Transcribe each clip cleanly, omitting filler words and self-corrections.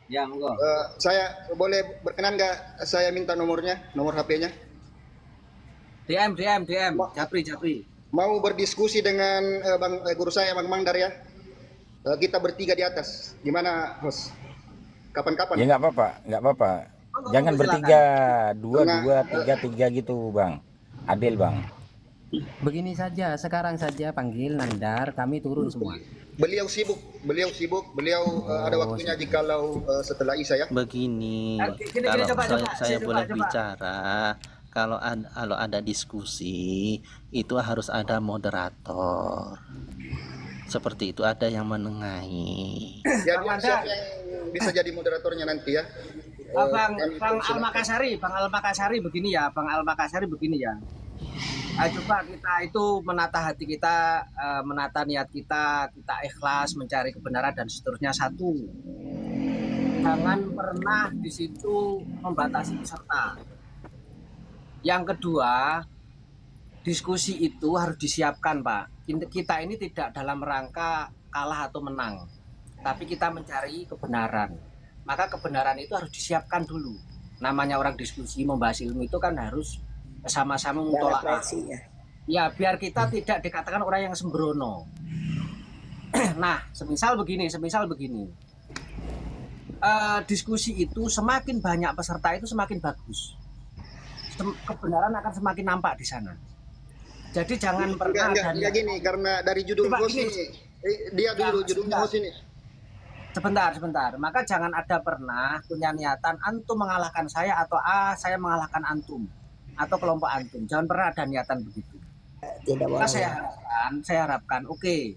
Ya, monggo. Saya boleh berkenan nggak saya minta nomornya, nomor HP-nya? DM, Ma- Japri, Japri. Mau berdiskusi dengan guru saya Bang Mangdar ya. Kita bertiga di atas. Gimana, host? Ya Kapan-kapan? nggak apa-apa, nggak apa-apa. Monggo, Jangan monggo silakan. bertiga, dua Karena dua, tiga tiga gitu, Bang. Adil, Bang. Begini saja, sekarang saja panggil Nandar, kami turun semua. beliau ada Oh, waktunya siap. jikalau setelah Isa ya. Begini, Gini, kalau coba, coba. saya Coba, boleh coba. bicara, kalau ada diskusi itu harus ada moderator. Seperti itu, ada yang menengahi. Ya, Bang biar Manda, siapa yang bisa jadi moderatornya nanti ya. Bang Al Silakan. Makassari, begini ya, Bang Al Makassari begini ya. Coba kita itu menata hati kita, menata niat kita, kita ikhlas mencari kebenaran dan seterusnya. Satu, jangan pernah di situ membatasi peserta. Yang kedua, diskusi itu harus disiapkan, Pak. Kita ini tidak dalam rangka kalah atau menang, tapi kita mencari kebenaran. Maka kebenaran itu harus disiapkan dulu. Namanya orang diskusi membahas ilmu itu kan harus sama-sama mutolaah. Ya, biar kita tidak dikatakan orang yang sembrono. Nah, semisal begini. Diskusi itu semakin banyak peserta itu semakin bagus. Kebenaran akan semakin nampak di sana. Jadi jangan pernah Enggak gini, karena dari judul Coba host gini. ini, dia dulu judulnya host ini. Sebentar. Maka jangan ada pernah punya niatan antum mengalahkan saya atau saya mengalahkan antum atau kelompok antum. Jangan pernah ada niatan begitu. Tidak Maka boleh. saya harapkan, oke,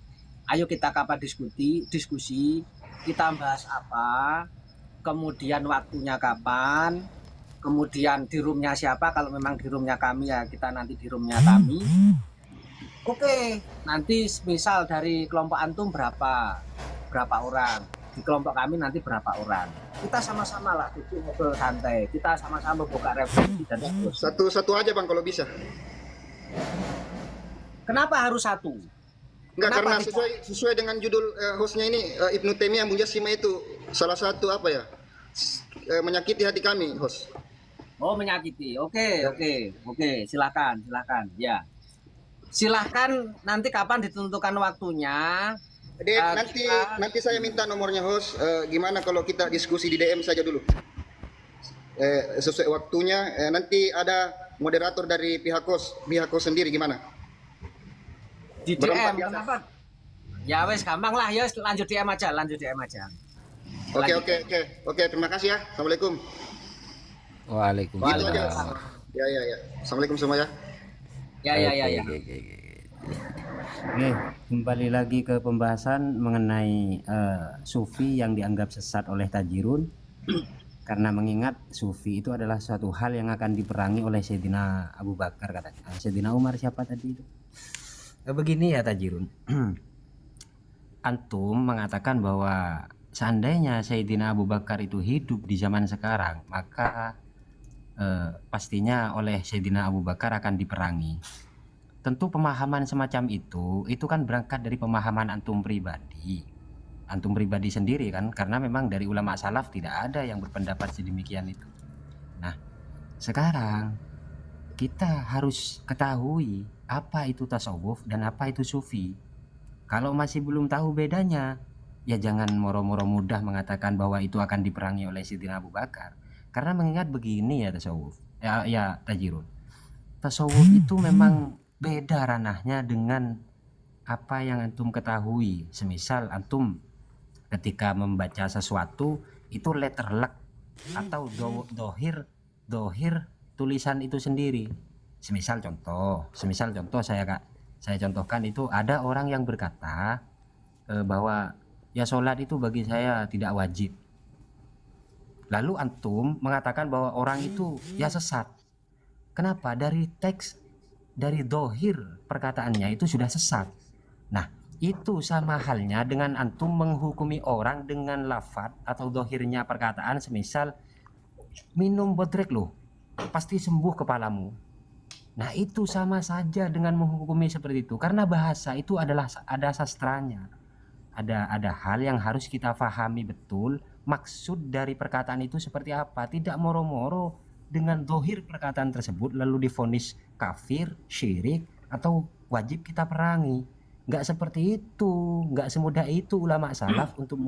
ayo kita kapan diskusi, kita bahas apa, kemudian waktunya kapan, kemudian di roomnya siapa. Kalau memang di roomnya kami ya kita nanti di roomnya kami. Oke, nanti misal dari kelompok antum berapa orang, di kelompok kami nanti berapa orang. Kita sama-sama lah duduk ngobrol santai, kita sama-sama buka refleksi dan seterusnya. Satu-satu aja Bang kalau bisa. Kenapa harus satu? Enggak, Kenapa karena tidak? sesuai dengan judul hostnya ini, Ibnu Taimiyah Mujassima itu salah satu apa ya, menyakiti hati kami, host. Oh, menyakiti. Oke. Silakan. Ya. Silakan nanti kapan ditentukan waktunya. Dek, Kita nanti saya minta nomornya host. Gimana kalau kita diskusi di DM saja dulu? Sesuai waktunya. Nanti ada moderator dari pihak host sendiri gimana? di Berempat DM. di atas. Kenapa? Ya wes gampang lah ya, lanjut DM aja. Oke. Terima kasih ya. Assalamualaikum. Gitu aja. Waalaikumsalam. Ya. Assalamualaikum semua ya. Ya. Oke. Oke, kembali lagi ke pembahasan mengenai sufi yang dianggap sesat oleh Tajirun. Karena mengingat sufi itu adalah suatu hal yang akan diperangi oleh Sayyidina Abu Bakar katanya. Sayyidina Umar siapa tadi itu? Begini ya Tajirun. Antum mengatakan bahwa seandainya Sayyidina Abu Bakar itu hidup di zaman sekarang, maka pastinya oleh Sayyidina Abu Bakar akan diperangi. Tentu pemahaman semacam itu kan berangkat dari pemahaman antum pribadi sendiri kan, karena memang dari ulama salaf tidak ada yang berpendapat sedemikian itu. Nah, sekarang kita harus ketahui apa itu tasawuf dan apa itu sufi. Kalau masih belum tahu bedanya, ya jangan moro-moro mudah mengatakan bahwa itu akan diperangi oleh Sayyidina Abu Bakar. Karena mengingat begini ya tasawuf, ya Tajirun. Tasawuf itu memang beda ranahnya dengan apa yang antum ketahui. Semisal antum ketika membaca sesuatu itu letter luck atau dohir tulisan itu sendiri. Semisal contoh saya contohkan itu ada orang yang berkata bahwa ya sholat itu bagi saya tidak wajib. Lalu antum mengatakan bahwa orang itu ya sesat. Kenapa? Dari teks, dari dohir perkataannya itu sudah sesat. Nah, itu sama halnya dengan antum menghukumi orang dengan lafadz atau dohirnya perkataan. Semisal minum bodrek loh, pasti sembuh kepalamu. Nah, itu sama saja dengan menghukumi seperti itu. Karena bahasa itu adalah ada sastranya. Ada hal yang harus kita pahami betul maksud dari perkataan itu seperti apa. Tidak moro-moro dengan dohir perkataan tersebut lalu divonis kafir, syirik, atau wajib kita perangi. Nggak seperti itu, nggak semudah itu ulama salaf untuk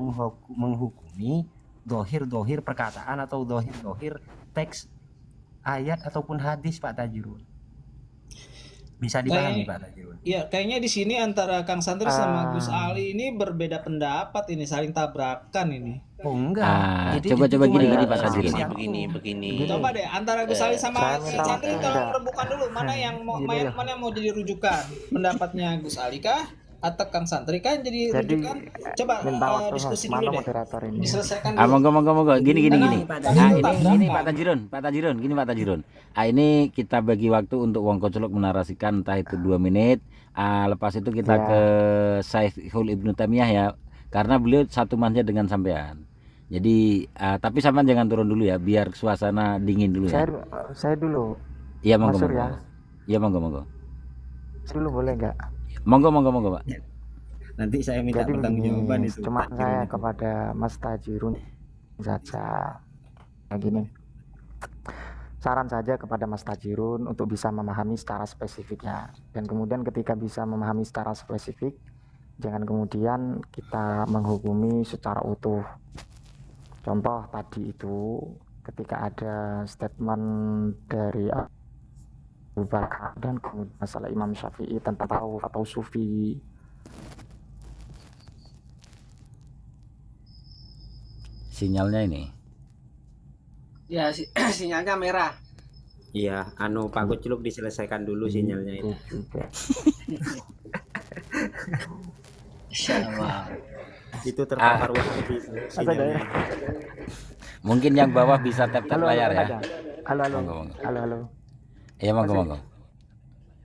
menghukumi dohir-dohir perkataan atau dohir-dohir teks ayat ataupun hadis, Pak Tajirun. Bisa dipahami, Pak Tajirun? Ya, kayaknya di sini antara Kang Santri sama Gus Ali ini berbeda pendapat, ini saling tabrakan ini. Oh enggak. Coba gini Pak Tajirun. Begini. Coba deh antara Gus Ali sama Santri tolong rembukan dulu mana yang mau jadi rujukan. Pendapatnya Gus Ali kah atau Kang Santri kan jadi rujukan? Coba diskusi dulu deh. Diselesaikan dulu. Monggo. Gini. Nah, Ini Pak Tajirun. Gini Pak Tajirun. Ini kita bagi waktu untuk Wong Kocolok menarasikan entah itu 2 menit. Lepas itu kita ke Syekhul Ibnu Taimiyah ya. Karena beliau satu manja dengan sampean. Jadi tapi sampean jangan turun dulu ya, biar suasana dingin dulu ya. Saya dulu. Iya monggo. Ya. Iya monggo. Dulu boleh nggak? Monggo Pak. Nanti saya minta Jadi pertanggungjawaban begini, itu. cuma Pak saya Tajirun. kepada Mas Tajirun saja. Nah, gini. Saran saja kepada Mas Tajirun untuk bisa memahami secara spesifiknya. Dan kemudian ketika bisa memahami secara spesifik, jangan kemudian kita menghukumi secara utuh. Contoh tadi itu ketika ada statement dari Abu Bakar dan kemudian masalah Imam Syafi'i tentang tasawuf atau sufi. Sinyalnya ini. Ya sinyalnya merah. Iya, Pak Kocolok diselesaikan dulu sinyalnya itu. Juga. Itu terpapar Wahabi sinyalnya. Mungkin yang bawah bisa tap layar ya. Halo. Monggo. Halo. Iya monggo.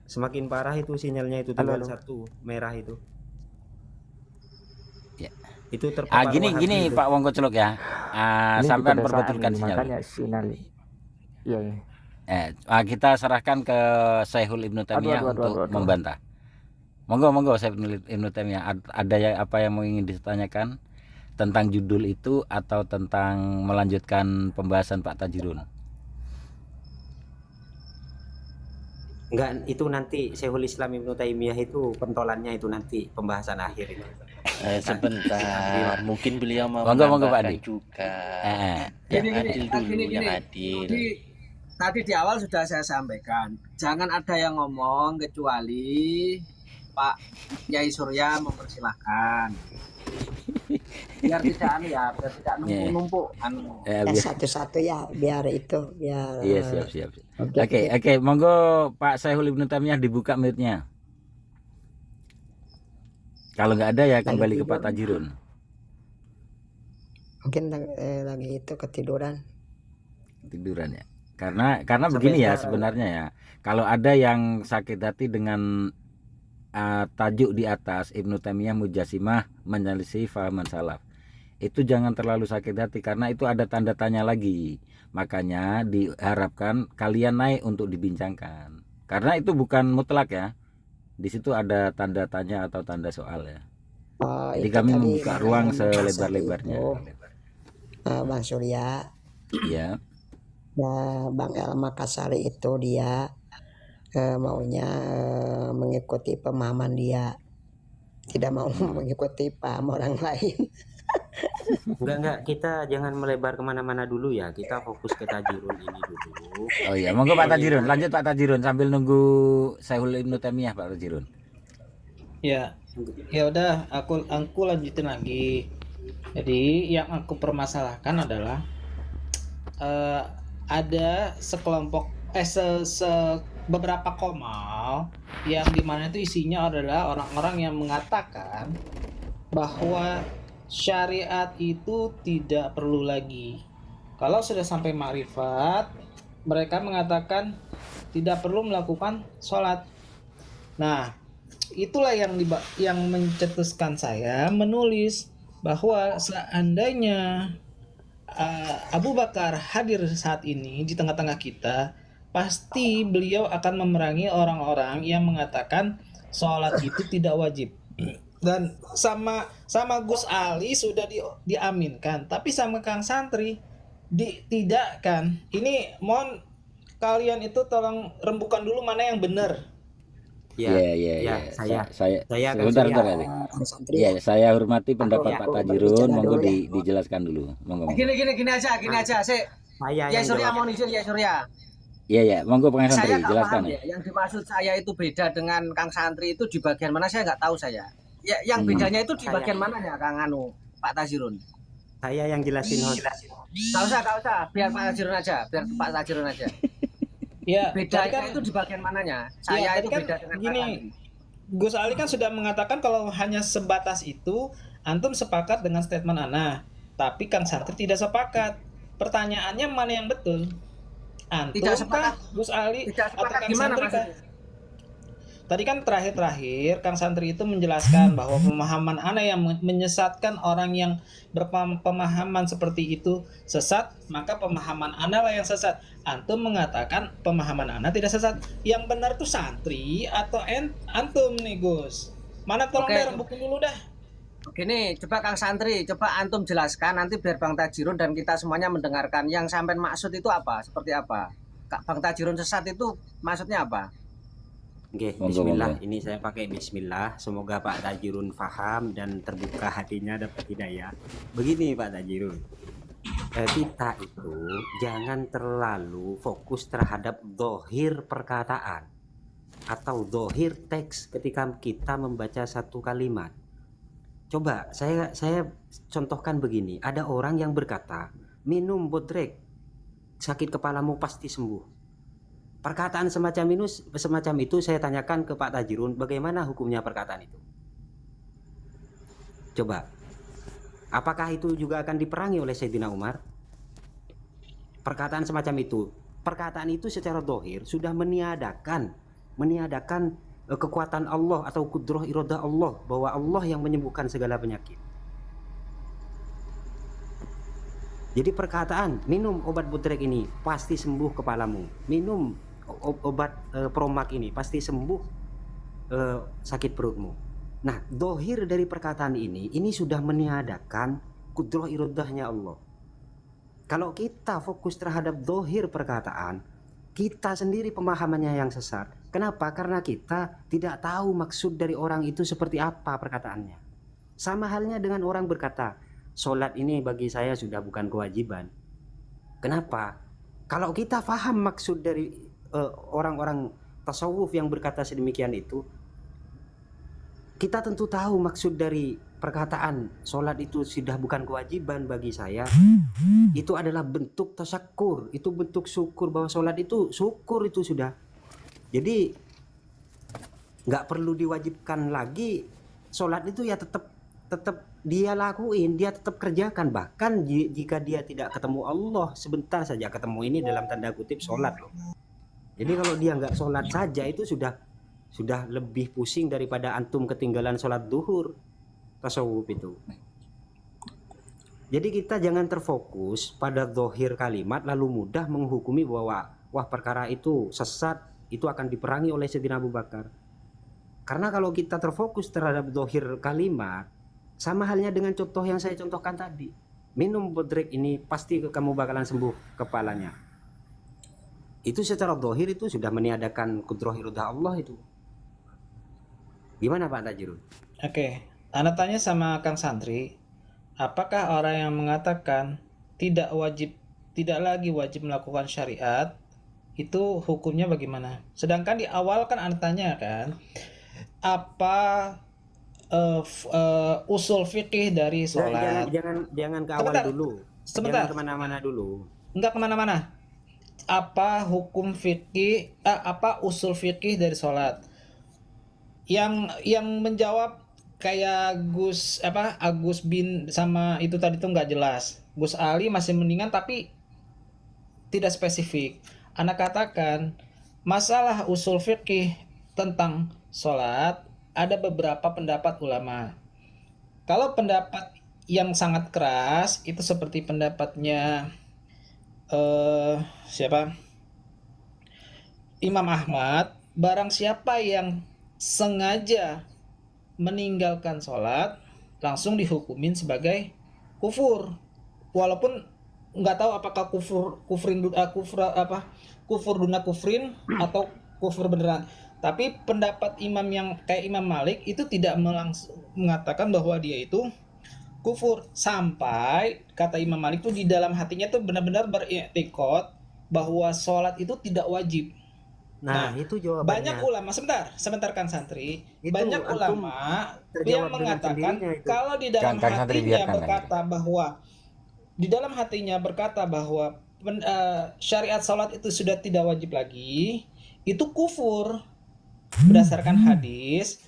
Semakin parah itu sinyalnya itu Halo. tinggal satu merah itu. Ya. Itu terpapar Gini Wahabi itu. Pak Wong Kocolok ya. Ini Sampean kebiasaan perbetulkan ini, sinyal. makanya sinyal. Iya. Kita serahkan ke Syekhul Ibnu Taimiyah untuk membantah. Monggo Syekhul Ibnu Taimiyah. Ada apa yang mau ingin ditanyakan tentang judul itu atau tentang melanjutkan pembahasan Pak Tajirun? Enggak, itu nanti Syekhul Islam Ibnu Taimiyah itu pentolannya itu nanti pembahasan akhir itu. Sebentar, mungkin beliau mau Monggo, Pak menambahkan Adi. juga. Gini, Yang adil dulu, yang adil. Tadi di awal sudah saya sampaikan, jangan ada yang ngomong kecuali Pak Yai Surya mempersilahkan. Biar tidak numpuk. Satu-satu ya, biar. Iya siap. Oke, monggo Pak Syekhul Ibnu Taimiyah dibuka mic-nya. Kalau nggak ada ya kembali ke Pak Tajirun. Mungkin lagi itu ketiduran. Ya. Karena begini ya sebenarnya ya. Kalau ada yang sakit hati dengan tajuk di atas Ibnu Taimiyah Mujassimah menyelisih fahaman salaf, itu jangan terlalu sakit hati karena itu ada tanda tanya lagi. Makanya diharapkan kalian naik untuk dibincangkan. Karena itu bukan mutlak ya. Di situ ada tanda tanya atau tanda soal ya. Jadi kami membuka ruang selebar-lebarnya. Bang Surya. Iya. Bang El Makassari itu dia maunya mengikuti pemahaman dia, tidak mau mengikuti paham orang lain. Enggak, kita jangan melebar kemana-mana dulu ya, kita fokus ke Tajirun ini dulu. Oh iya, monggo Pak Tajirun, lanjut Pak Tajirun sambil nunggu Syekhul Ibnu Taimiyah Pak Tajirun. Ya udah, aku lanjutin lagi. Jadi yang aku permasalahkan adalah ada sekelompok beberapa komal yang dimana itu isinya adalah orang-orang yang mengatakan bahwa syariat itu tidak perlu lagi. Kalau sudah sampai makrifat, mereka mengatakan tidak perlu melakukan sholat. Nah, itulah yang mencetuskan saya menulis bahwa seandainya Abu Bakar hadir saat ini di tengah-tengah kita, pasti beliau akan memerangi orang-orang yang mengatakan sholat itu tidak wajib. Dan sama Gus Ali sudah diaminkan, tapi sama Kang Santri tidak kan. Ini mohon kalian itu tolong rembukan dulu mana yang benar. Ya, saya Kang sebentar Surya. tadi. Kang Santri. Iya, saya hormati pendapat Pak aku Tajirun, berbicara monggo dulu ya. dijelaskan dulu. Monggo. Gini aja. Saya Ya yang Surya jawab. mohon izin ya Surya. Iya, monggo Pak Santri, Saya nggak jelaskan paham ya. ya. Yang dimaksud saya itu beda dengan Kang Santri itu di bagian mana saya nggak tahu saya. Ya, yang bedanya itu di Saya- bagian mananya Kang Pak Tajirun. Saya yang jelasin host. Gak usah, biar Pak Tajirun aja, Ya, Bedanya tadi kan itu di bagian mananya. Saya tadi itu kan beda dengan Kang gini, Santri. Gus Ali kan sudah mengatakan kalau hanya sebatas itu, antum sepakat dengan statement Ana, tapi Kang Santri tidak sepakat. Pertanyaannya mana yang betul? Antum Tidak sepakat. kah, Gus Ali, Tidak atau sepakat Kang gimana Santri kah? maksudnya? Tadi kan terakhir Kang Santri itu menjelaskan bahwa pemahaman Ana yang menyesatkan orang yang berpemahaman seperti itu sesat, maka pemahaman Ana lah yang sesat. Antum mengatakan pemahaman Ana tidak sesat. Yang benar tuh Santri atau antum nih Gus? Mana tolong Oke. deh rembukin dulu dah. Gini, coba Kang Santri, coba antum jelaskan nanti biar Bang Tajirun dan kita semuanya mendengarkan yang sampean maksud itu apa, seperti apa. Bang Tajirun sesat itu maksudnya apa? Oke, Monggo, bismillah. monggo. Ini saya pakai bismillah. Semoga Pak Tajirun paham dan terbuka hatinya dapat hidayah. Begini Pak Tajirun. Kita itu jangan terlalu fokus terhadap dohir perkataan atau dohir teks ketika kita membaca satu kalimat. Coba saya contohkan begini. Ada orang yang berkata, minum bodrek, sakit kepalamu pasti sembuh. Perkataan semacam itu saya tanyakan ke Pak Tajirun, bagaimana hukumnya perkataan itu? Coba, apakah itu juga akan diperangi oleh Sayyidina Umar? Perkataan itu secara dohir sudah meniadakan kekuatan Allah atau kudroh irodah Allah, bahwa Allah yang menyembuhkan segala penyakit. Jadi perkataan minum obat bodrek ini pasti sembuh kepalamu, minum obat promak ini pasti sembuh sakit perutmu. Nah, dohir dari perkataan ini sudah meniadakan kudroh irodahnya Allah. Kalau kita fokus terhadap dohir perkataan, kita sendiri pemahamannya yang sesat. Kenapa? Karena kita tidak tahu maksud dari orang itu seperti apa perkataannya. Sama halnya dengan orang berkata, sholat ini bagi saya sudah bukan kewajiban. Kenapa? Kalau kita paham maksud dari orang-orang tasawuf yang berkata sedemikian itu, kita tentu tahu maksud dari perkataan sholat itu sudah bukan kewajiban bagi saya. Itu adalah bentuk tasyakur, itu bentuk syukur, bahwa sholat itu syukur itu sudah. Jadi nggak perlu diwajibkan lagi. Sholat itu ya tetap dia lakuin, dia tetap kerjakan. Bahkan jika dia tidak ketemu Allah, sebentar saja ketemu ini dalam tanda kutip sholat loh. Jadi kalau dia nggak sholat saja itu sudah lebih pusing daripada antum ketinggalan sholat duhur tasawuf itu. Jadi kita jangan terfokus pada dohir kalimat lalu mudah menghukumi bahwa wah perkara itu sesat, itu akan diperangi oleh Sayyidina Abu Bakar. Karena kalau kita terfokus terhadap dohir kalimat, sama halnya dengan contoh yang saya contohkan tadi. Minum bodrek ini pasti kamu bakalan sembuh kepalanya. Itu secara dohir itu sudah meniadakan kudroh irodah Allah itu. Gimana Pak Tajirun? Oke, Ana tanya sama Kang Santri, apakah orang yang mengatakan tidak lagi wajib melakukan syariat itu hukumnya bagaimana? Sedangkan di awal kan Ana tanya kan, apa usul fikih dari sholat? Jangan ke awal Sebentar. dulu. Sebentar. Jangan kemana-mana dulu. Enggak kemana-mana. Apa hukum fikih? Apa usul fikih dari sholat? Yang menjawab kayak Agus bin sama itu tadi tuh nggak jelas. Gus Ali masih mendingan tapi tidak spesifik. Anak katakan masalah usul fikih tentang sholat ada beberapa pendapat ulama. Kalau pendapat yang sangat keras itu seperti pendapatnya siapa? Imam Ahmad. Barang siapa yang sengaja meninggalkan sholat langsung dihukumin sebagai kufur, walaupun nggak tahu apakah kufur duna kufrin atau kufur beneran. Tapi pendapat imam yang kayak Imam Malik itu tidak mengatakan bahwa dia itu kufur, sampai kata Imam Malik tuh di dalam hatinya tuh benar-benar beriktikad bahwa sholat itu tidak wajib. Nah, itu jawabannya. Banyak ulama, sebentar Kang Santri, Itu banyak antum ulama terjawab yang dengan mengatakan sendirinya itu. kalau di dalam Kang Santri hatinya biarkan berkata bahwa syariat sholat itu sudah tidak wajib lagi, itu kufur berdasarkan hadis.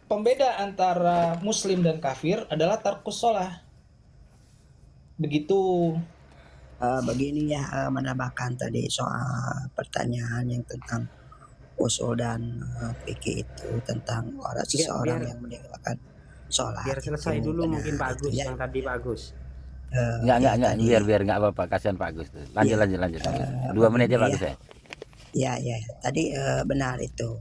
Pembeda antara muslim dan kafir adalah tarkus sholah. Begitu. Begini ya, menambahkan tadi soal pertanyaan yang tentang usul dan fikih itu tentang orang seseorang yang meninggalkan sholat. Biar selesai itu dulu benar, mungkin Pak Agus ya. yang tadi Pak Agus. Enggak, Tadi, biar enggak apa-apa, kasihan Pak Agus. Lanjut Agus. 2 menit aja Pak Agus ya. ya, tadi benar itu.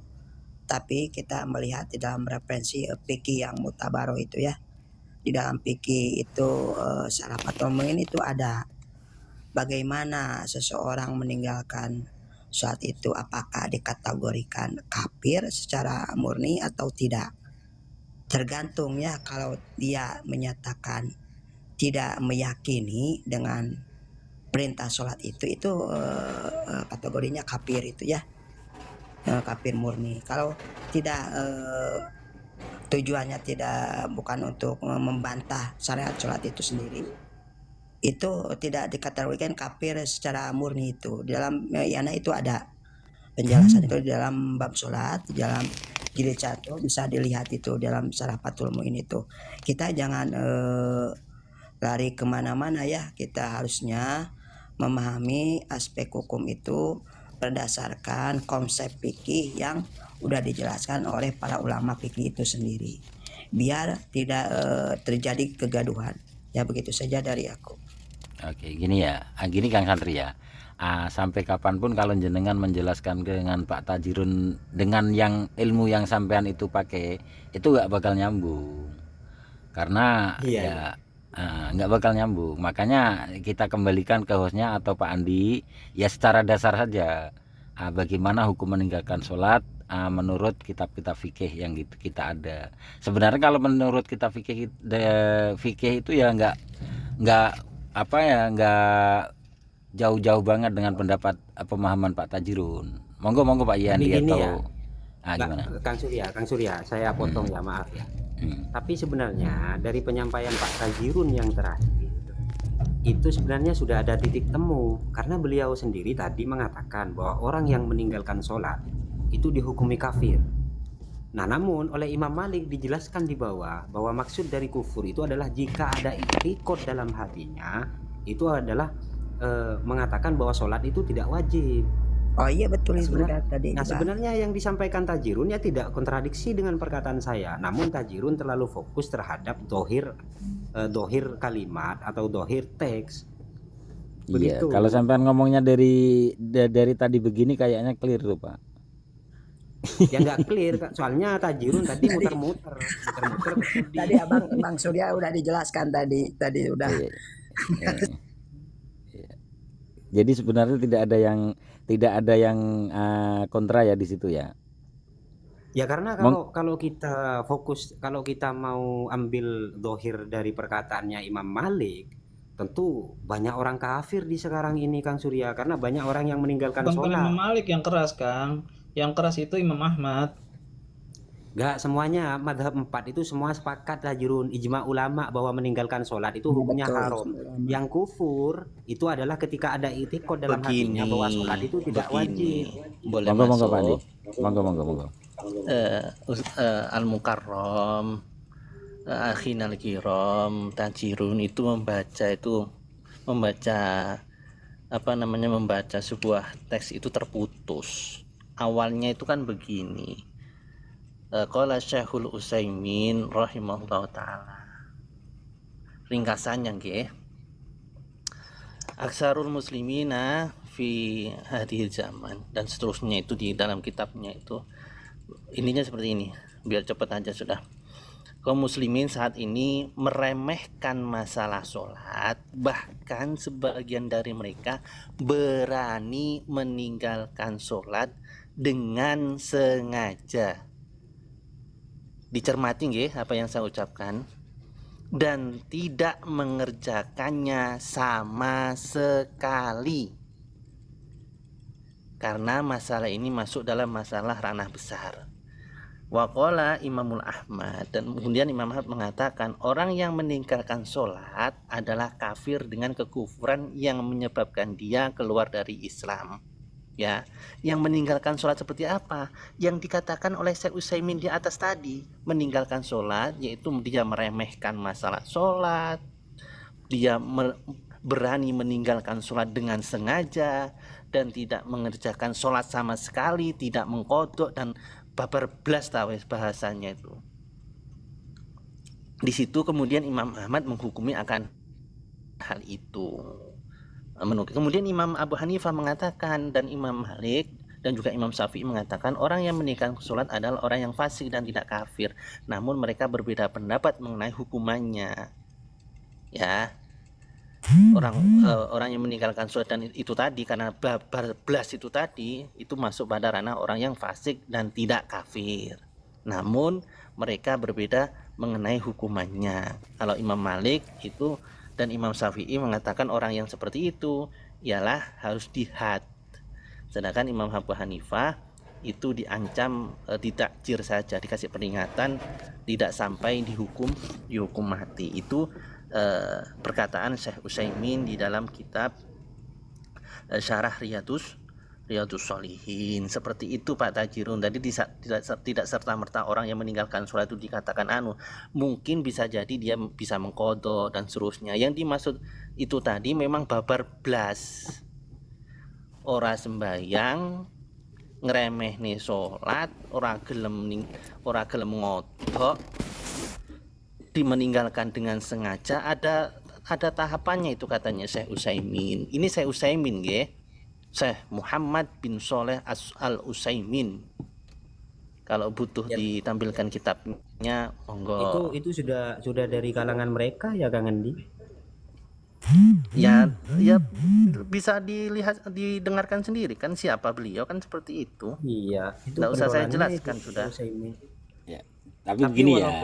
Tapi kita melihat di dalam referensi fikih yang mutabaroh itu ya. Di dalam fikih itu salah satu ini itu ada bagaimana seseorang meninggalkan sholat itu, apakah dikategorikan kafir secara murni atau tidak. Tergantung ya, kalau dia menyatakan tidak meyakini dengan perintah sholat itu kategorinya kafir itu ya, kafir murni. Kalau tidak tujuannya bukan untuk membantah syariat sholat itu sendiri, itu tidak dikategorikan kafir secara murni. Itu di dalam yana itu ada penjelasan itu di dalam bab sholat, di dalam jilid 1 bisa dilihat itu dalam Syarah Fathul Muin itu. Kita jangan lari kemana-mana ya, kita harusnya memahami aspek hukum itu berdasarkan konsep fikih yang udah dijelaskan oleh para ulama fikih itu sendiri, biar tidak terjadi kegaduhan. Ya begitu saja dari aku. Oke, gini Kang Santri ya. Sampai kapanpun kalau jenengan menjelaskan dengan Pak Tajirun dengan yang ilmu yang sampean itu pakai, itu nggak bakal nyambung. Karena nggak bakal nyambung. Makanya kita kembalikan ke hostnya atau Pak Andi ya, secara dasar saja. Bagaimana hukum meninggalkan sholat menurut kitab-kitab fikih yang gitu kita ada. Sebenarnya kalau menurut kitab fikih itu ya nggak jauh-jauh banget dengan pendapat pemahaman Pak Tajirun. Monggo Pak Yandi atau gimana? Kang Surya, saya potong ya, maaf ya. Tapi sebenarnya dari penyampaian Pak Tajirun yang terakhir itu sebenarnya sudah ada titik temu, karena beliau sendiri tadi mengatakan bahwa orang yang meninggalkan sholat itu dihukumi kafir. Nah, namun oleh Imam Malik dijelaskan di bawah bahwa maksud dari kufur itu adalah jika ada i'tiqad dalam hatinya, itu adalah mengatakan bahwa sholat itu tidak wajib. Oh iya betul itu tadi. Nah, sebenarnya yang disampaikan Tajirun ya tidak kontradiksi dengan perkataan saya, namun Tajirun terlalu fokus terhadap dohir kalimat atau dohir teks. Iya, kalau sampean ngomongnya dari tadi begini kayaknya clear tuh Pak. Ya nggak clear, soalnya Tajirun tadi muter-muter. Tadi Bang Surya udah dijelaskan tadi udah. Iya. Jadi sebenarnya tidak ada yang kontra ya di situ ya. Ya karena kalau kita fokus, kalau kita mau ambil dohir dari perkataannya Imam Malik, tentu banyak orang kafir di sekarang ini Kang Surya, karena banyak orang yang meninggalkan Bukan sholat. Imam Malik yang keras Kang, yang keras itu Imam Ahmad. Gak semuanya, madhab 4 itu semua sepakat Tajirun, ijma ulama bahwa meninggalkan sholat itu hukumnya haram. Yang kufur itu adalah ketika ada i'tiqad dalam hatinya bahwa sholat itu tidak wajib. Boleh Monggo masuk. Pak Andi. Monggo. Al-Mukarram, Akhinal Kiram, Tajirun itu membaca sebuah teks itu terputus. Awalnya itu kan begini. Qala Syekhul Utsaimin rahimahullah taala. Ringkasannya nggih. Aksarul muslimina fi hadhil zaman, dan seterusnya itu di dalam kitabnya itu ininya seperti ini. biar cepat aja sudah. Kaum muslimin saat ini meremehkan masalah sholat, bahkan sebagian dari mereka berani meninggalkan sholat dengan sengaja. Dicermati nggih apa yang saya ucapkan, dan tidak mengerjakannya sama sekali. Karena masalah ini masuk dalam masalah ranah besar. Waqala Imamul Ahmad, dan kemudian Imam Ahmad mengatakan orang yang meninggalkan sholat adalah kafir dengan kekufuran yang menyebabkan dia keluar dari Islam. Ya, yang meninggalkan sholat seperti apa? Yang dikatakan oleh Syekh Utsaimin di atas tadi, meninggalkan sholat yaitu dia meremehkan masalah sholat, dia berani meninggalkan sholat dengan sengaja dan tidak mengerjakan sholat sama sekali, tidak mengkodok dan babar blas tawes bahasanya itu. Di situ kemudian Imam Ahmad menghukumi akan hal itu. Kemudian Imam Abu Hanifah mengatakan, dan Imam Malik dan juga Imam Syafi'i mengatakan orang yang meninggalkan sholat adalah orang yang fasik dan tidak kafir. Namun mereka berbeda pendapat mengenai hukumannya. Ya, orang yang meninggalkan sholat dan itu tadi karena babar blas itu tadi itu masuk pada ranah orang yang fasik dan tidak kafir. Namun mereka berbeda mengenai hukumannya. Kalau Imam Malik itu dan Imam Syafi'i mengatakan orang yang seperti itu ialah harus dihad. Sedangkan Imam Abu Hanifah itu diancam ditakjir saja, dikasih peringatan, tidak sampai dihukum mati. Itu perkataan Syekh Utsaimin di dalam kitab Syarah Riyadus Shalihin. Seperti itu Pak Tajirun. Tadi tidak serta-merta orang yang meninggalkan sholat itu dikatakan mungkin bisa jadi dia bisa mengkodok dan seterusnya. Yang dimaksud itu tadi memang babar blas, ora sembayang, ngremeh nih sholat, ora gelem ngodok, dimeninggalkan dengan sengaja. Ada tahapannya itu katanya Syekh Utsaimin. Ini Syekh Utsaimin nggih. Syekh Muhammad bin Shalih Al-Utsaimin. Kalau butuh ditampilkan kitabnya monggo. Itu sudah dari kalangan mereka ya Kang Andi? Ya bisa didengarkan sendiri kan siapa beliau kan seperti itu. Iya, itu nggak usah saya jelaskan itu, sudah. Ya. Tapi begini ya.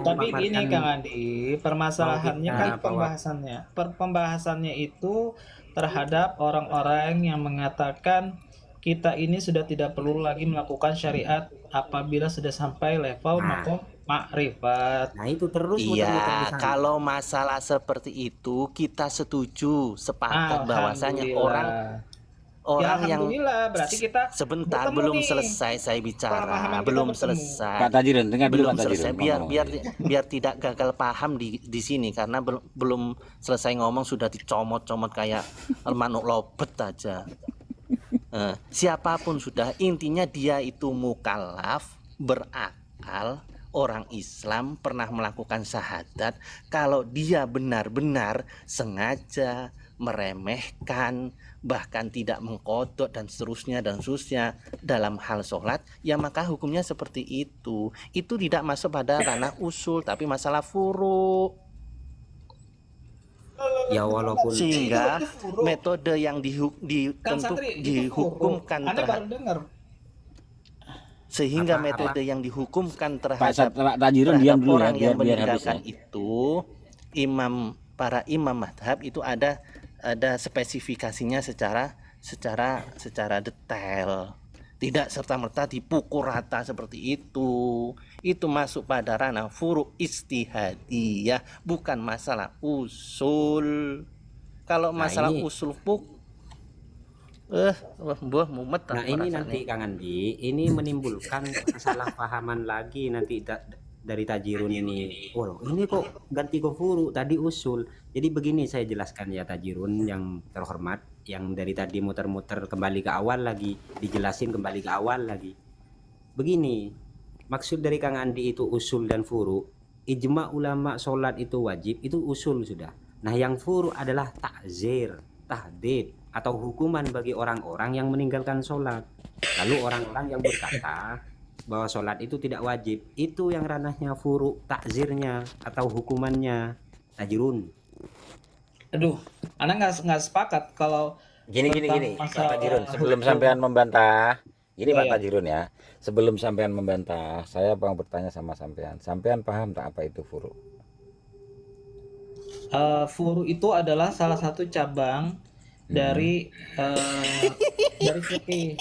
Tapi gini Kang Andi, permasalahannya kan pembahasannya itu terhadap orang-orang yang mengatakan kita ini sudah tidak perlu lagi melakukan syariat apabila sudah sampai level makom makrifat. Nah itu terus iya, kalau masalah seperti itu kita setuju, sepakat bahwasanya orang yang berarti kita sebentar belum selesai saya bicara, belum selesai. Pak Tajirun, dengar dulu belum Pak Tajirun. Selesai biar tidak gagal paham di sini karena belum selesai ngomong sudah dicomot-comot kayak manuk lobet aja. Siapapun sudah, intinya dia itu mukallaf, berakal, orang Islam, pernah melakukan syahadat. Kalau dia benar-benar sengaja meremehkan, bahkan tidak mengkodok dan seterusnya dalam hal sholat, ya maka hukumnya seperti itu. Itu tidak masuk pada ranah usul tapi masalah furu. Ya walaupun sehingga metode yang dihukumkan terhadap sehingga metode yang dihukumkan terhadap Pak Tajirun diam dulu orang ya, yang meninggalkan itu para imam madhab itu ada spesifikasinya secara detail, tidak serta-merta dipukul rata seperti itu. Itu masuk pada ranah furu istihadiyah, bukan masalah usul. Kalau masalah usul mumet. Nah ini nanti Kang Andi, ini menimbulkan kesalahpahaman lagi nanti dari Tajirun ini. Oh ini kok ganti ke furu, tadi usul. Jadi begini saya jelaskan ya Tajirun yang terhormat, yang dari tadi muter-muter kembali ke awal lagi, dijelasin kembali ke awal lagi. Begini, maksud dari Kang Andi itu usul dan furu. Ijma ulama sholat itu wajib, itu usul sudah. Nah yang furu adalah takzir, tahdid, atau hukuman bagi orang-orang yang meninggalkan sholat. Lalu orang-orang yang berkata bahwa sholat itu tidak wajib. Itu yang ranahnya furu, takzirnya atau hukumannya Tajirun. Aduh, anak nggak sepakat kalau Gini tentang Pak masalah Tajirun, sebelum hukum. sampean membantah, Ya, Pak ya. Tajirun ya, sebelum sampean membantah, saya mau bertanya sama sampean. Sampean paham tak apa itu furu? Furu itu adalah salah satu cabang dari fikih.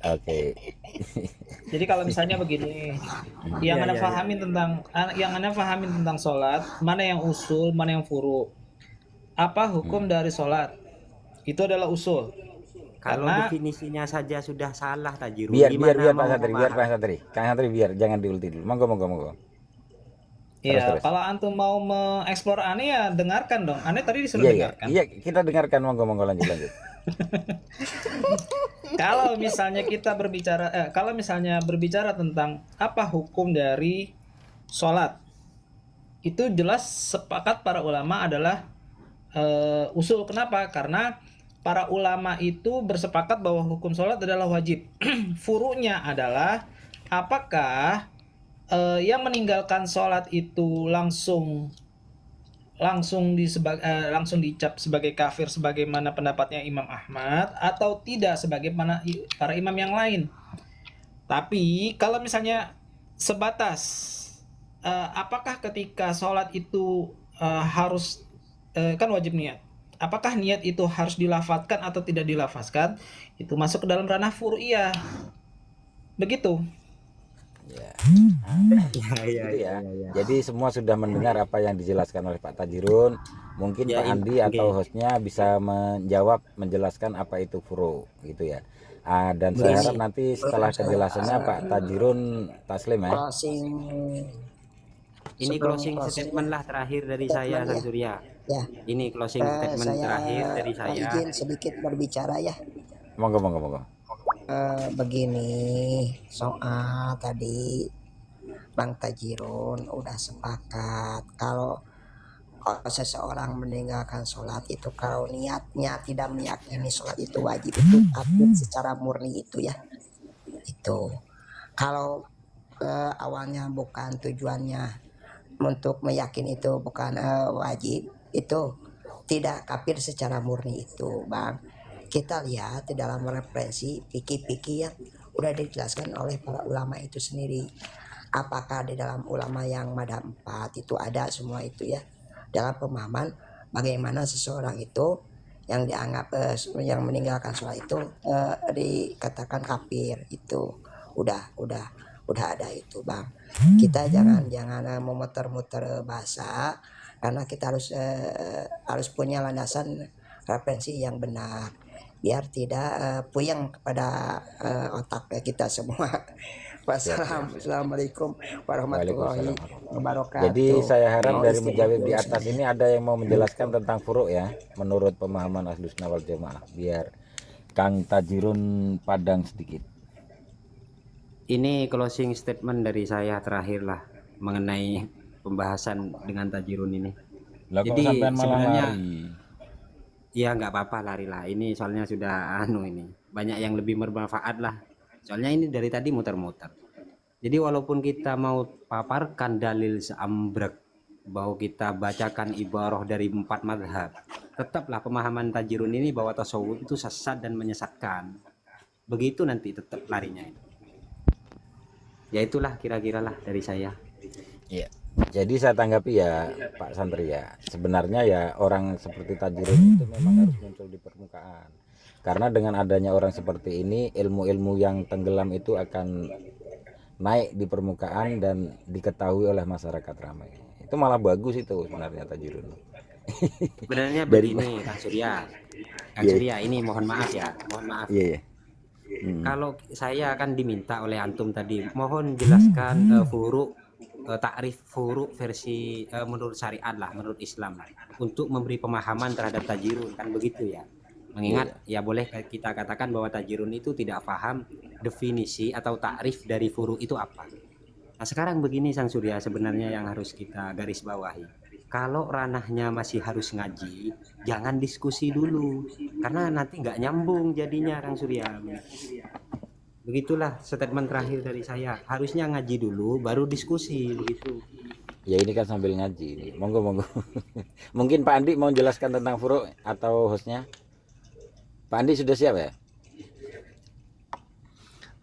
Oke. Jadi kalau misalnya begini, yang Ya, Anda ya, ya. fahamin tentang sholat, mana yang usul, mana yang furu. Apa hukum dari sholat? Itu adalah usul. Kalau Karena definisinya saja sudah salah Tajirun. Biar Gimana Pak mau Santri, memahami? Kang Santri biar jangan diulti dulu. Monggo. ya, Terus. kalau antum mau mengeksplor aneh ya dengarkan dong. Aneh tadi disuruh dengarkan. Iya, kita dengarkan, monggo lanjut. Kalau misalnya berbicara tentang apa hukum dari sholat, itu jelas sepakat para ulama adalah usul. Kenapa? Karena para ulama itu bersepakat bahwa hukum sholat adalah wajib. Furunya adalah apakah yang meninggalkan sholat itu langsung dicap sebagai kafir sebagaimana pendapatnya Imam Ahmad atau tidak sebagaimana para imam yang lain. Tapi kalau misalnya sebatas apakah ketika sholat itu harus kan wajib niat. Apakah niat itu harus dilafadzkan atau tidak dilafadzkan? Itu masuk ke dalam ranah furu'iyah. Begitu. Ya. Jadi semua sudah mendengar apa yang dijelaskan oleh Pak Tajirun. Mungkin Ya, Pak Andi atau hostnya bisa menjelaskan apa itu furu gitu ya. Dan saya harap nanti setelah kejelasannya Pak Tajirun taslim ya. Closing. Ini Sebelum closing statement lah terakhir dari saya, Sang Surya. Ya, Ini closing statement saya terakhir dari saya. izin sedikit berbicara ya. Monggo. Begini, soal tadi Bang Tajirun udah sepakat kalau seseorang meninggalkan sholat itu kalau niatnya tidak meyakini sholat itu wajib, itu kafir secara murni itu ya. Itu kalau awalnya bukan tujuannya untuk meyakini itu bukan wajib, itu tidak kafir secara murni itu Bang. Kita lihat di dalam referensi fikih-fikih yang udah dijelaskan oleh para ulama itu sendiri. Apakah di dalam ulama yang madhab 4 itu ada semua itu ya, dalam pemahaman bagaimana seseorang itu yang dianggap yang meninggalkan sholat itu dikatakan kafir, itu udah ada itu Bang. Kita jangan memutar-mutar bahasa, karena kita harus punya landasan referensi yang benar biar tidak puyeng kepada otak kita semua. Wassalamualaikum warahmatullahi wabarakatuh. Jadi saya harap dari menjawab di atas ini ada yang mau menjelaskan tentang furu ya, menurut pemahaman Ahlussunnah wal Jamaah, biar Kang Tajirun padang sedikit. Ini closing statement dari saya terakhir lah mengenai pembahasan dengan Tajirun ini. Lah kok Jadi sampean malah sebenarnya lari? ya nggak apa-apa lari lah. Ini soalnya sudah ini banyak yang lebih bermanfaat lah. Soalnya ini dari tadi muter-muter. Jadi walaupun kita mau paparkan dalil seambrek bahwa kita bacakan ibarah dari 4 madhab, tetaplah pemahaman Tajirun ini bahwa tasawuf itu sesat dan menyesatkan. Begitu nanti tetap larinya ini. Ya itulah kira-kira lah dari saya. Iya. Jadi saya tanggapi ya Pak Santri ya, sebenarnya ya orang seperti Tajirun itu memang harus muncul di permukaan. Karena dengan adanya orang seperti ini, ilmu-ilmu yang tenggelam itu akan naik di permukaan dan diketahui oleh masyarakat ramai. Itu malah bagus itu sebenarnya Tajirun. Sebenarnya Dari- begini Kang Surya. Kang Iya. Surya ini mohon maaf ya, mohon maaf. Iya. Kalau saya akan diminta oleh antum tadi, mohon jelaskan takrif furu versi menurut syariat lah, menurut Islam lah, untuk memberi pemahaman terhadap Tajirun, kan begitu ya. Mengingat ya boleh kita katakan bahwa Tajirun itu tidak paham definisi atau takrif dari furu itu apa. Nah sekarang begini Sang Surya, sebenarnya yang harus kita garis bawahi, kalau ranahnya masih harus ngaji, jangan diskusi dulu, karena nanti nggak nyambung jadinya Kang Surya. Begitulah statement terakhir dari saya. Harusnya ngaji dulu, baru diskusi begitu. Ya ini kan sambil ngaji ini. Monggo monggo. Mungkin Pak Andi mau jelaskan tentang furu atau hostnya? Pak Andi sudah siap ya?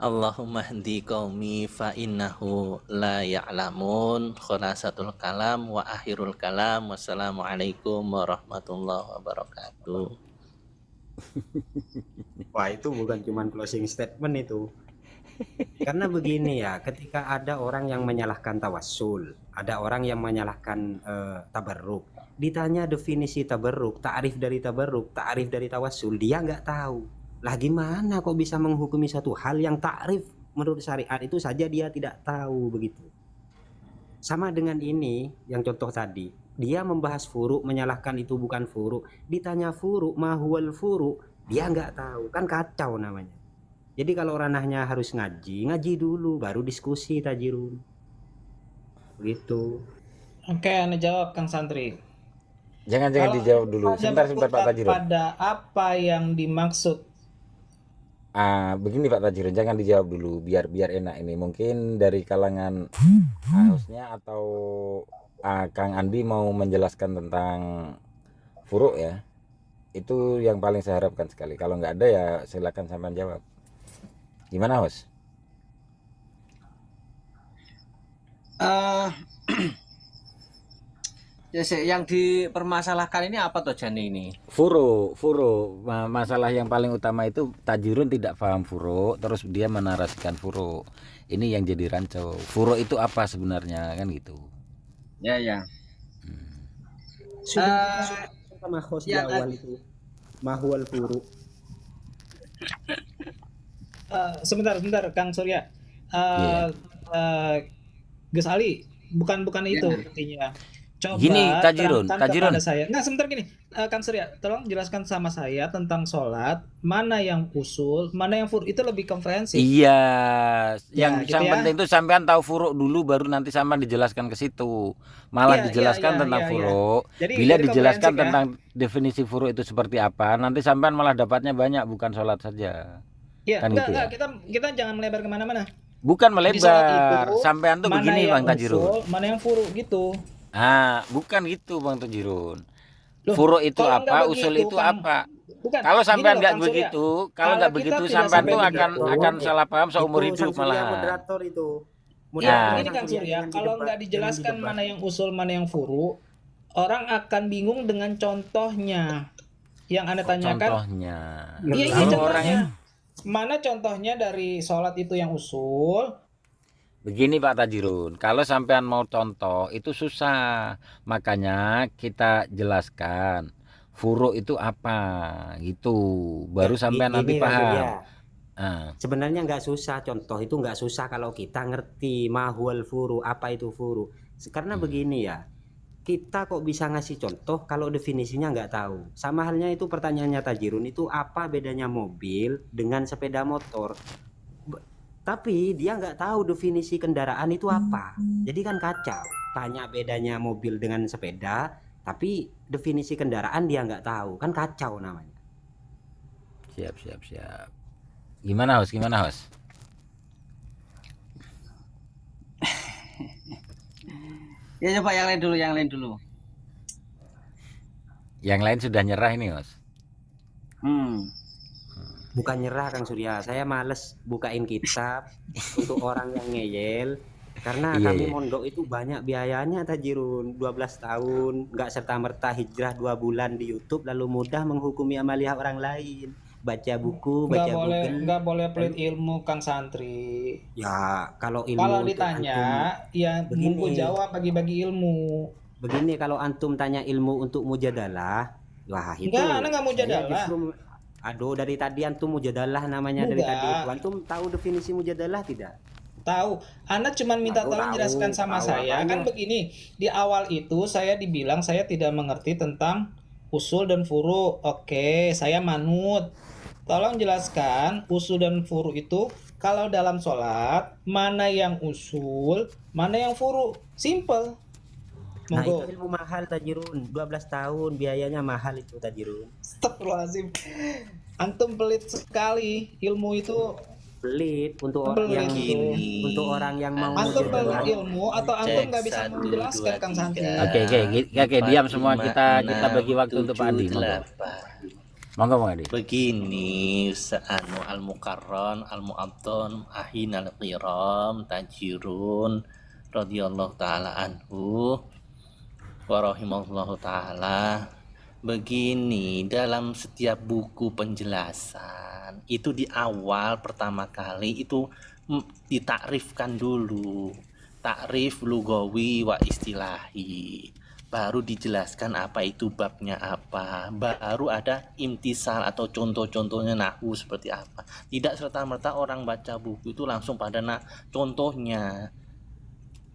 Allahumma hdi qaumi fa innahu la ya'lamun. Khulasatul kalam wa akhirul kalam. Wassalamualaikum warahmatullahi wabarakatuh. Wah, itu bukan cuma closing statement itu. Karena begini ya, ketika ada orang yang menyalahkan tawassul, ada orang yang menyalahkan tabarruk, ditanya definisi tabarruk, ta'rif dari tabarruk, ta'rif dari tawassul, dia nggak tahu. Lah gimana kok bisa menghukumi satu hal yang ta'rif menurut syariat itu saja dia tidak tahu begitu. Sama dengan ini yang contoh tadi, dia membahas furu, menyalahkan itu bukan furu, ditanya furu, ma huwal furu, dia nggak tahu, kan kacau namanya. Jadi kalau ranahnya harus ngaji dulu baru diskusi Tajirun. Begitu. Oke, Anda jawab Kang Santri. Jangan Kalau dijawab dulu. hanya Sebentar Pak berkutat Tajirun. pada apa yang dimaksud. Begini Pak Tajirun, jangan dijawab dulu biar enak ini. Mungkin dari kalangan hostnya atau Kang Andi mau menjelaskan tentang furuk ya. Itu yang paling saya harapkan sekali. Kalau nggak ada ya silakan sampean jawab. Gimana host? Yang dipermasalahkan ini apa toh Jani ini? Furu. Masalah yang paling utama itu Tajirun tidak paham furu, terus dia menarasikan furu. Ini yang jadi rancu. Furu itu apa sebenarnya kan gitu. Ya. Sudah sama host di yang awal itu. Mahwal furu. Sebentar Kang Surya. Iya. Gus Ali, bukan itu intinya. Coba Gini, Tajirun. kepada saya. Nah, sebentar gini, Kang Surya, tolong jelaskan sama saya tentang sholat, mana yang usul, mana yang furu, itu lebih komprehensif. Iya, Ya, yang gitu ya. penting itu sampean tahu furuk dulu baru nanti sampean dijelaskan ke situ. Malah dijelaskan tentang furuk. Bila Jadi dijelaskan komprehensif ya. tentang definisi furuk itu seperti apa, nanti sampean malah dapatnya banyak bukan sholat saja. Iya, Kan enggak, gitu ya. kita jangan melebar kemana-mana. Bukan Di sholat melebar. itu, Sampean tuh mana begini yang Bang Tajirun. usul, mana yang furu gitu. Bukan gitu Bang Tajirun. Loh, Furuk itu kalau nggak apa, usul begitu, itu Kang. apa? Bukan. Kalau Gini sampean loh, nggak Kang Surya. begitu, kalau Kalau nggak kita begitu tidak sampean sampai tuh begitu, akan salah paham seumur Itu hidup Sang Surya malahan. moderator itu. Iya, Nah. begini Kang Surya, kalau nggak dijelaskan mana yang usul, mana yang furu, orang akan bingung dengan contohnya yang Anda tanyakan. Contohnya. Iya, Kalau contohnya. Mana contohnya dari sholat itu yang usul? Begini Pak Tajirun, kalau sampean mau contoh itu susah, makanya kita jelaskan furuk itu apa gitu, baru sampean nanti Ini Kang paham. Surya. Ah, Sebenarnya nggak susah, contoh itu nggak susah kalau kita ngerti mahwal furu, apa itu furu. Karena begini ya, kita kok bisa ngasih contoh kalau definisinya nggak tahu. Sama halnya itu pertanyaannya Tajirun, itu apa bedanya mobil dengan sepeda motor. Tapi dia nggak tahu definisi kendaraan itu apa. Jadi kan kacau. Tanya bedanya mobil dengan sepeda, tapi definisi kendaraan dia nggak tahu. Kan kacau namanya. siap. Gimana host? Ya coba yang lain dulu. Yang lain sudah nyerah ini host. Bukan nyerah Kang Surya, saya males bukain kitab untuk orang yang ngeyel. Karena Iya, kami iya. mondok itu banyak biayanya Tajirun, 12 tahun, nggak serta-merta hijrah 2 bulan di YouTube lalu mudah menghukumi amalia orang lain. Baca buku, baca Google. Nggak boleh pelit ilmu Kang Santri. Ya, kalau ilmu Kalau untuk ditanya, antum, ya begini. buku jawab bagi-bagi ilmu. begini kalau antum tanya ilmu untuk mujadalah, wah itu. Enggak, Anda nggak saya mujadalah. justru- Aduh, dari tadi antum mujadalah namanya dari Enggak. tadi itu. Antum tahu definisi mujadalah tidak? Tahu, Anda cuma minta Tahu, tolong tahu, jelaskan sama tahu saya. apanya. Kan begini, di awal itu saya dibilang saya tidak mengerti tentang usul dan furu. Oke, saya manut. Tolong jelaskan usul dan furu itu kalau dalam sholat, mana yang usul, mana yang furu. Simple. Nah, Monggo. itu ilmu mahal Tajirun, 12 tahun biayanya mahal itu Tajirun. Astagfirullahaladzim. Antum pelit sekali. Ilmu itu pelit untuk orang yang Begini. untuk orang yang mau Antum jadi belum ilmu atau antum nggak bisa Cek, 1, menjelaskan 2, Kang Santri? 3. Oke, diam semua, kita bagi waktu untuk Pak Adi. 8. Monggo Pak Adi. Begini Anu al-mukarron al-mu'addon ahin al-qiram tajirun radhiyallahu taala anhu wa rahimahullahu taala. Begini, dalam setiap buku penjelasan itu di awal pertama kali itu ditakrifkan dulu, takrif lugawi wa istilahi, baru dijelaskan apa itu babnya apa, baru ada imtisal atau contoh-contohnya nahwu seperti apa. Tidak serta-merta orang baca buku itu langsung pada contohnya.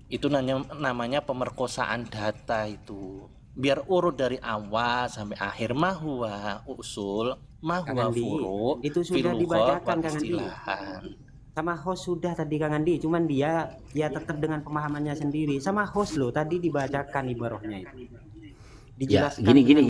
Itu namanya pemerkosaan data itu. Biar urut dari awal sampai akhir, mahwa usul, mahwa furu, itu sudah dibacakan Kang Andi. istilahan. Sama host sudah tadi Kang Andi, cuman dia tetap dengan pemahamannya sendiri. Sama host loh tadi dibacakan ibarahnya itu. Ya, Dijelaskan gini